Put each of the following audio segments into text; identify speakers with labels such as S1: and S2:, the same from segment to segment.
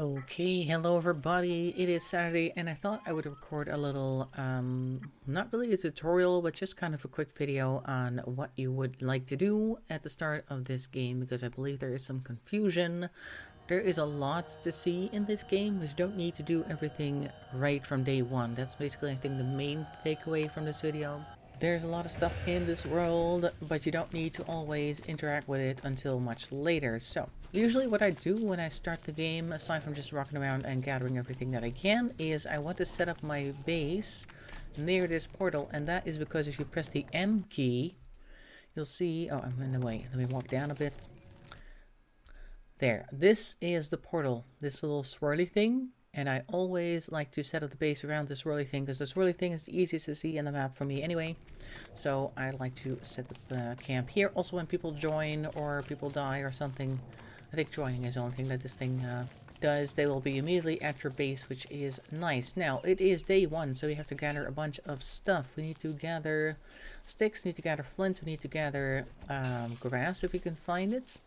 S1: Okay, hello everybody. It is Saturday and I thought I would record a little, not really a tutorial, but just kind of a quick video on what you would like to do at the start of this game, because I believe there is some confusion. There is a lot to see in this game, but you don't need to do everything right from day one. That's basically, I think, the main takeaway from this video. There's a lot of stuff in this world, but you don't need to always interact with it until much later. So, usually what I do when I start the game, aside from just rocking around and gathering everything that I can, is I want to set up my base near this portal, and that is because if you press the M key, you'll see... Oh, I'm in the way. Let me walk down a bit. There. This is the portal. This little swirly thing. And I always like to set up the base around the swirly thing, because the swirly thing is the easiest to see in the map for me anyway. So I like to set the camp here. Also, when people join or people die or something, I think joining is the only thing that this thing does. They will be immediately at your base, which is nice. Now, it is day one, so we have to gather a bunch of stuff. We need to gather sticks, we need to gather flint, we need to gather grass if we can find it.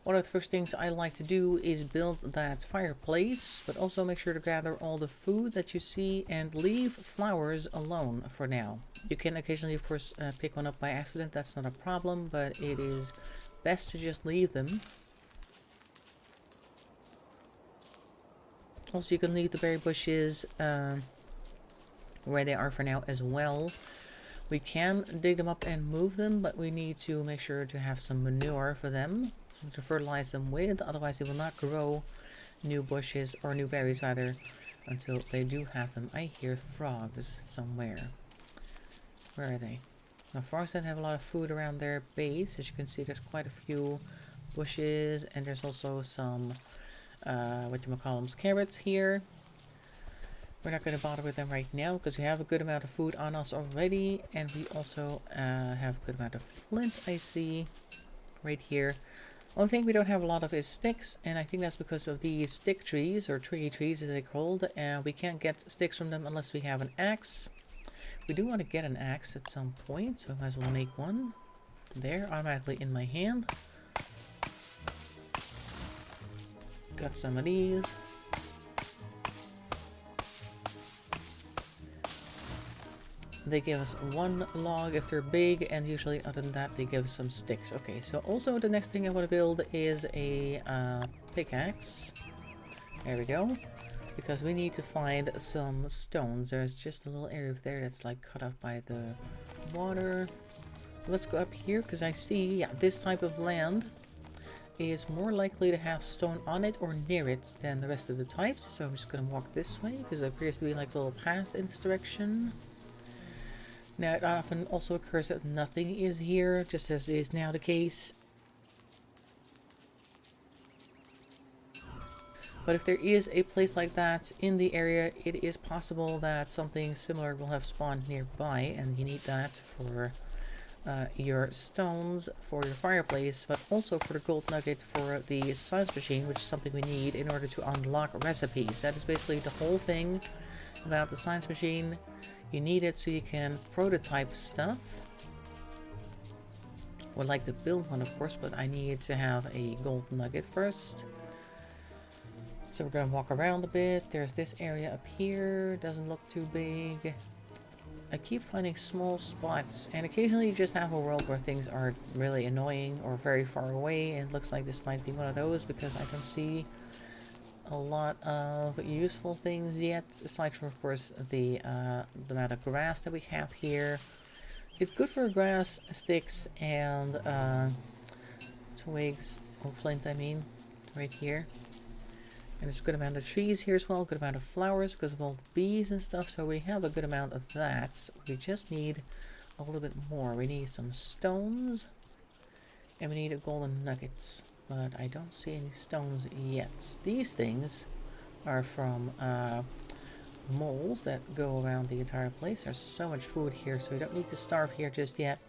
S1: One of the first things I like to do is build that fireplace, but also make sure to gather all the food that you see and leave flowers alone for now. You can occasionally, of course, pick one up by accident. That's not a problem, but it is best to just leave them. Also, you can leave the berry bushes where they are for now as well. We can dig them up and move them, but we need to make sure to have some manure for them, something to fertilize them with, otherwise they will not grow new bushes, or new berries rather, until they do have them. I hear frogs somewhere. Where are they? Now, frogs that have a lot of food around their base. As you can see, there's quite a few bushes, and there's also some, whatchamacallums, carrots here. We're not going to bother with them right now because we have a good amount of food on us already, and we also have a good amount of flint, I see, right here. Only thing we don't have a lot of is sticks, and I think that's because of these stick trees, or tree trees as they're called. We can't get sticks from them unless we have an axe. We do want to get an axe at some point, so I might as well make one. There, automatically in my hand. Got some of these. They give us one log if they're big, and usually other than that they give us some sticks. Okay, so also the next thing I want to build is a pickaxe. There we go. Because we need to find some stones. There's just a little area there that's like cut off by the water. Let's go up here because I see, yeah, this type of land is more likely to have stone on it or near it than the rest of the types. So I'm just going to walk this way because there appears to be like a little path in this direction. Now, it often also occurs that nothing is here, just as is now the case. But if there is a place like that in the area, it is possible that something similar will have spawned nearby, and you need that for your stones, for your fireplace, but also for the gold nugget for the science machine, which is something we need in order to unlock recipes. That is basically the whole thing about the science machine. You need it so you can prototype stuff. Would like to build one, of course, but I need to have a gold nugget first. So we're going to walk around a bit. There's this area up here. Doesn't look too big. I keep finding small spots, and occasionally you just have a world where things are really annoying or very far away, and it looks like this might be one of those because I don't see a lot of useful things yet, aside from, of course, the amount of grass that we have here. It's good for grass, sticks, and twigs, or flint, I mean, right here. And there's a good amount of trees here as well, a good amount of flowers because of all the bees and stuff, so we have a good amount of that. So we just need a little bit more. We need some stones, and we need golden nuggets. But I don't see any stones yet. These things are from moles that go around the entire place. There's so much food here, so we don't need to starve here just yet.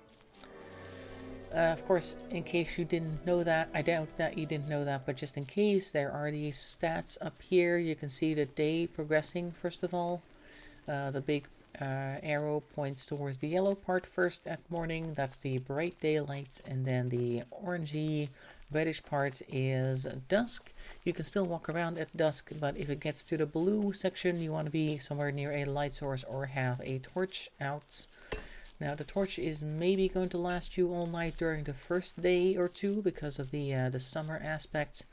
S1: Of course, in case you didn't know that, I doubt that you didn't know that, but just in case, there are these stats up here. You can see the day progressing, first of all. The big arrow points towards the yellow part first at morning. That's the bright daylight, and then the orangey reddish part is dusk. You can still walk around at dusk, but if it gets to the blue section, you want to be somewhere near a light source or have a torch out. Now the torch is maybe going to last you all night during the first day or two because of the summer aspect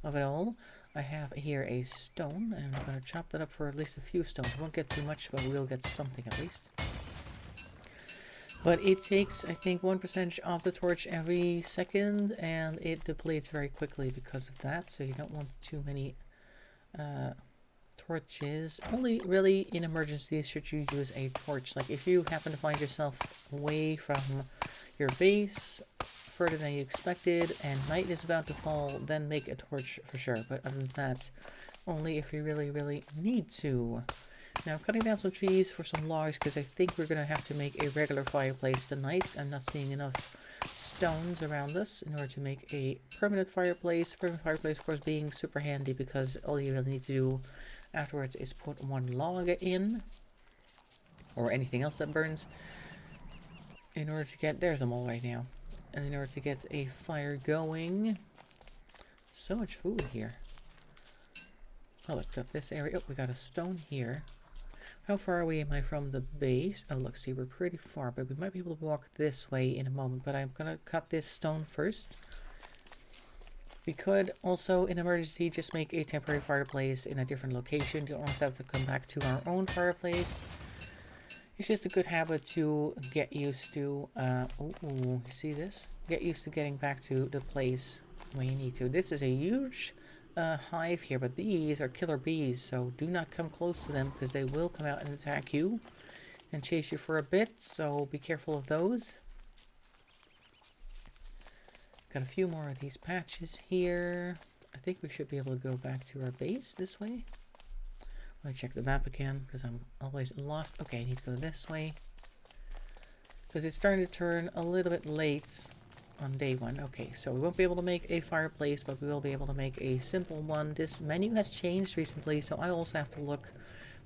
S1: of it all. I have here a stone, and I'm going to chop that up for at least a few stones. Won't get too much, but we'll get something at least. But it takes, I think, 1% of the torch every second, and it depletes very quickly because of that, so you don't want too many torches. Only really in emergencies should you use a torch. Like if you happen to find yourself away from your base, further than you expected, and night is about to fall, then make a torch for sure. But other than that, only if you really need to. Now I'm cutting down some trees for some logs because I think we're going to have to make a regular fireplace tonight. I'm not seeing enough stones around us in order to make a permanent fireplace. Permanent fireplace, of course, being super handy because all you really need to do afterwards is put one log in, or anything else that burns, in order to get... There's them all right now. And in order to get a fire going. So much food here. Oh, look, up this area. Oh, we got a stone here. How far away am I from the base? Oh, look, see, we're pretty far, but we might be able to walk this way in a moment. But I'm gonna cut this stone first. We could also, in emergency, just make a temporary fireplace in a different location. You don't also have to come back to our own fireplace. It's just a good habit to get used to. Ooh, you see this? Get used to getting back to the place when you need to. This is a huge hive here, but these are killer bees, so do not come close to them because they will come out and attack you and chase you for a bit, so be careful of those. Got a few more of these patches here. I think we should be able to go back to our base this way. Let me check the map again because I'm always lost. Okay, I need to go this way because it's starting to turn a little bit late on day one. Okay, so we won't be able to make a fireplace, but we will be able to make a simple one. This menu has changed recently, so I also have to look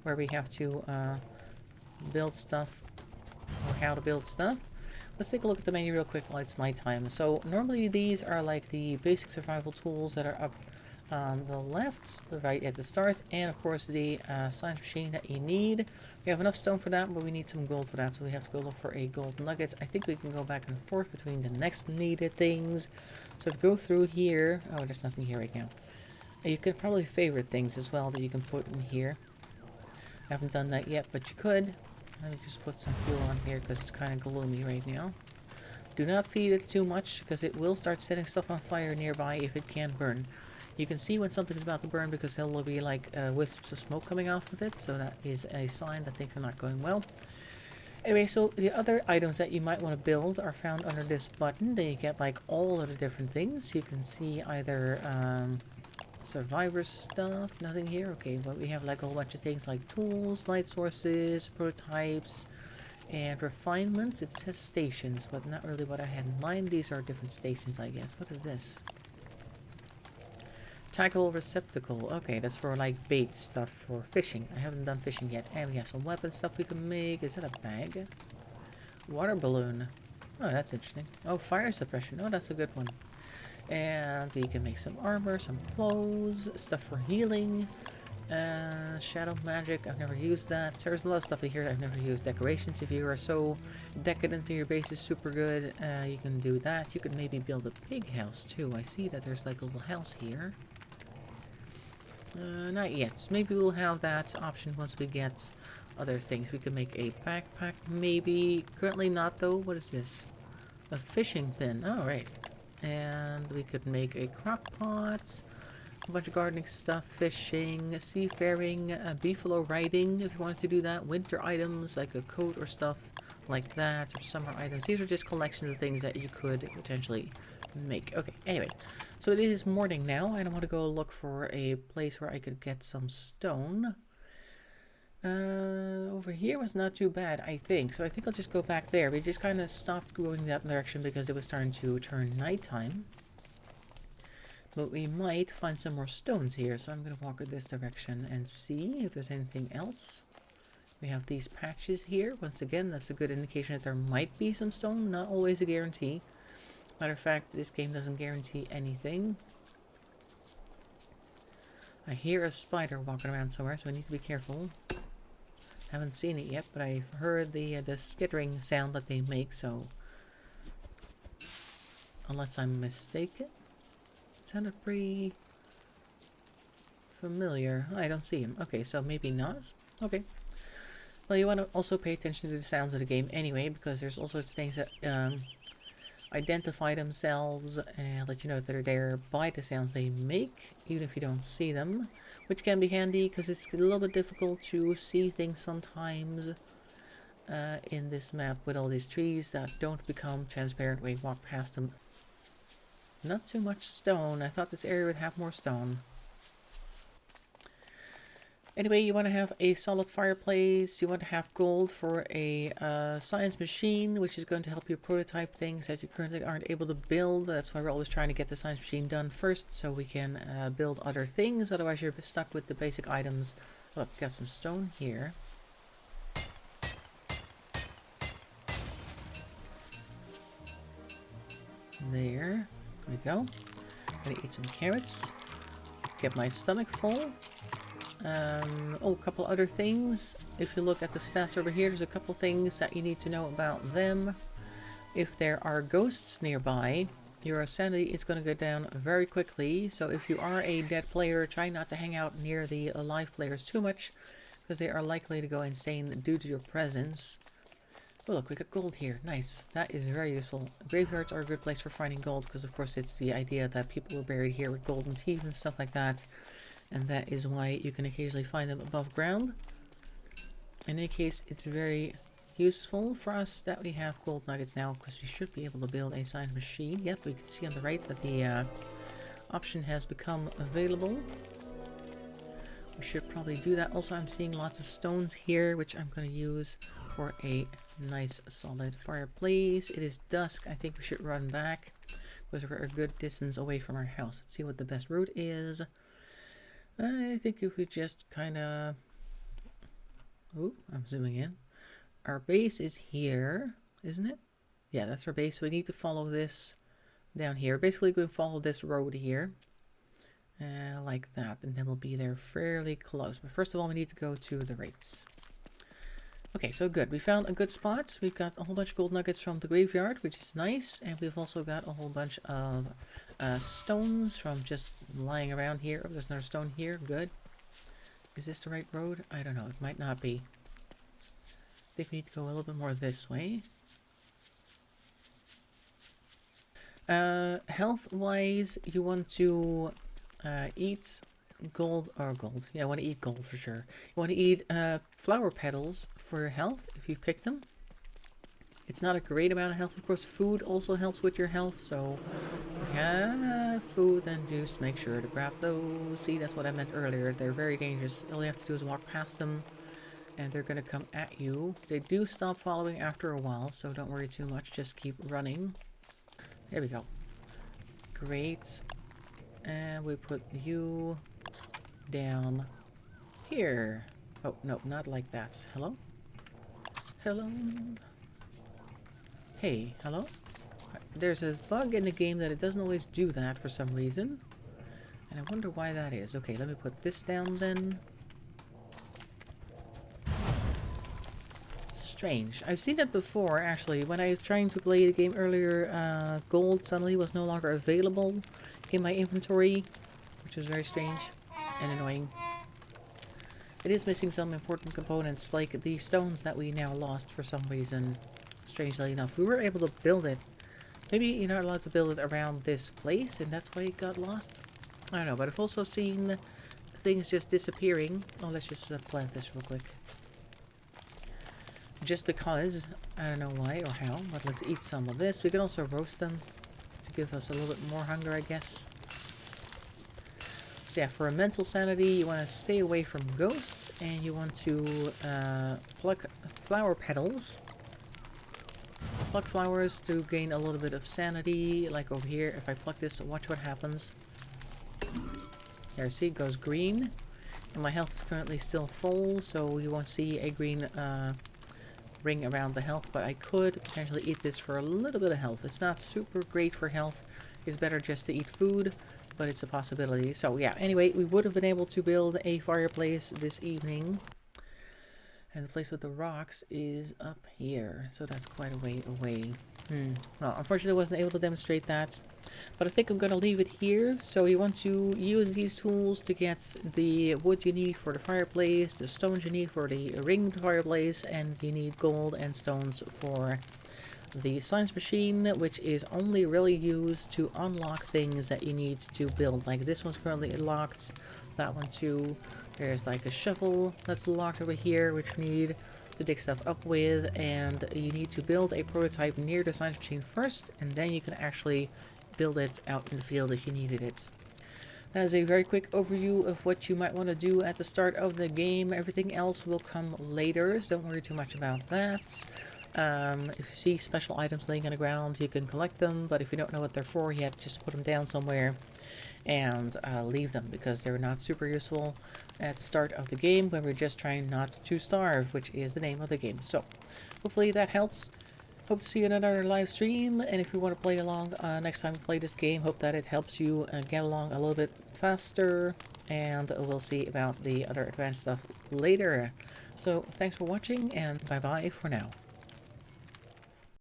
S1: where we have to build stuff, or how to build stuff. Let's take a look at the menu real quick while it's nighttime. So normally these are like the basic survival tools that are up on the left, right at the start, and of course the science machine that you need. We have enough stone for that, but we need some gold for that, so we have to go look for a gold nugget. I think we can go back and forth between the next needed things. So to go through here, oh, there's nothing here right now. You could probably favorite things as well that you can put in here. I haven't done that yet, but you could. Let me just put some fuel on here because it's kind of gloomy right now. Do not feed it too much because it will start setting stuff on fire nearby if it can burn. You can see when something's about to burn because there will be like wisps of smoke coming off of it, so that is a sign that things are not going well. Anyway, so the other items that you might want to build are found under this button. They get like all of the different things. You can see either survivor stuff, nothing here. Okay, but we have like a whole bunch of things like tools, light sources, prototypes, and refinements. It says stations, but not really what I had in mind. These are different stations, I guess. What is this? Tackle receptacle. Okay, that's for like bait stuff for fishing. I haven't done fishing yet. And we have some weapon stuff we can make. Is that a bag? Water balloon. Oh, that's interesting. Oh, fire suppression. Oh, that's a good one. And we can make some armor, some clothes, stuff for healing. Shadow magic. I've never used that. So there's a lot of stuff in here that I've never used. Decorations. If you are so decadent and your base is super good, you can do that. You could maybe build a pig house too. I see that there's like a little house here. Not yet. Maybe we'll have that option once we get other things. We can make a backpack, maybe. Currently not, though. What is this? A fishing pin. Oh, right. And we could make a crock pot, a bunch of gardening stuff, fishing, seafaring, beefalo riding, if you wanted to do that. Winter items, like a coat or stuff like that, or summer items. These are just collections of things that you could potentially make. Okay, anyway, so it is morning now, and I want to go look for a place where I could get some stone. Over here was not too bad, I think, so I think I'll just go back there. We just kind of stopped going that direction because it was starting to turn nighttime, but we might find some more stones here, so I'm going to walk in this direction and see if there's anything else. We have these patches here. Once again, that's a good indication that there might be some stone, not always a guarantee. Matter of fact, this game doesn't guarantee anything. I hear a spider walking around somewhere, so I need to be careful. Haven't seen it yet, but I've heard the skittering sound that they make, so... Unless I'm mistaken. It sounded pretty... familiar. I don't see him. Okay, so maybe not. Okay. Well, you want to also pay attention to the sounds of the game anyway, because there's all sorts of things that identify themselves and let you know that they're there by the sounds they make, even if you don't see them, which can be handy because it's a little bit difficult to see things sometimes in this map with all these trees that don't become transparent when you walk past them. Not too much stone. I thought this area would have more stone. Anyway, you want to have a solid fireplace, you want to have gold for a science machine, which is going to help you prototype things that you currently aren't able to build. That's why we're always trying to get the science machine done first, so we can build other things, otherwise you're stuck with the basic items. Look, got some stone here. There we go. Gonna eat some carrots, get my stomach full. Oh, a couple other things. If you look at the stats over here, there's a couple things that you need to know about them. If there are ghosts nearby, your sanity is going to go down very quickly. So if you are a dead player, try not to hang out near the alive players too much, because they are likely to go insane due to your presence. Oh, look, we got gold here. Nice. That is very useful. Graveyards are a good place for finding gold, because of course it's the idea that people were buried here with golden teeth and stuff like that. And that is why you can occasionally find them above ground. In any case, it's very useful for us that we have gold nuggets now, because we should be able to build a science machine. Yep, we can see on the right that the option has become available. We should probably do that. Also, I'm seeing lots of stones here, which I'm going to use for a nice solid fireplace. It is dusk. I think we should run back, because we're a good distance away from our house. Let's see what the best route is. I think if we just kind of... Oh, I'm zooming in. Our base is here, isn't it? Yeah, that's our base. So we need to follow this down here. Basically, we follow this road here. Like that. And then we'll be there fairly close. But first of all, we need to go to the rates. Okay, so good. We found a good spot. We've got a whole bunch of gold nuggets from the graveyard, which is nice. And we've also got a whole bunch of stones from just lying around here. Oh, there's another stone here. Good. Is this the right road? I don't know. It might not be. I think we need to go a little bit more this way. Health-wise, you want to eat gold, yeah, I want to eat gold for sure. You want to eat flower petals for your health if you pick them. It's not a great amount of health, of course. Food also helps with your health, so yeah, food and juice, make sure to grab those. See, that's what I meant earlier. They're very dangerous. All you have to do is walk past them, and they're going to come at you. They do stop following after a while, so don't worry too much. Just keep running. There we go. Great. And we put you down here. Oh, no, not like that. Hello? Hello? Hey, hello? There's a bug in the game that it doesn't always do that for some reason. And I wonder why that is. Okay, let me put this down then. Strange. I've seen it before, actually. When I was trying to play the game earlier, gold suddenly was no longer available in my inventory, which is very strange and annoying. It is missing some important components, like the stones that we now lost for some reason. Strangely enough, we were able to build it. Maybe you're not allowed to build it around this place, and that's why it got lost. I don't know, but I've also seen things just disappearing. Oh, let's just plant this real quick. Just because, I don't know why or how, but let's eat some of this. We can also roast them to give us a little bit more hunger, I guess. So yeah, for a mental sanity, you want to stay away from ghosts, and you want to pluck flower petals. Pluck flowers to gain a little bit of sanity, like over here. If I pluck this, watch what happens. There, see, it goes green. And my health is currently still full, so you won't see a green ring around the health, but I could potentially eat this for a little bit of health. It's not super great for health. It's better just to eat food, but it's a possibility. So yeah, anyway, we would have been able to build a fireplace this evening. And the place with the rocks is up here, so that's quite a way away. Well, unfortunately I wasn't able to demonstrate that, but I think I'm going to leave it here. So you want to use these tools to get the wood you need for the fireplace, the stones you need for the ringed fireplace, and you need gold and stones for the science machine, which is only really used to unlock things that you need to build. Like this one's currently locked, that one too. There's like a shovel that's locked over here, which you need to dig stuff up with, and you need to build a prototype near the science machine first, and then you can actually build it out in the field if you needed it. That is a very quick overview of what you might want to do at the start of the game. Everything else will come later, so don't worry too much about that. If you see special items laying on the ground, you can collect them, but if you don't know what they're for yet, just put them down somewhere and leave them, because they're not super useful at the start of the game when we're just trying not to starve, which is the name of the game. So hopefully that helps. Hope to see you in another live stream, and if you want to play along next time we play this game, hope that it helps you get along a little bit faster, and we'll see about the other advanced stuff later. So thanks for watching, and bye bye for now.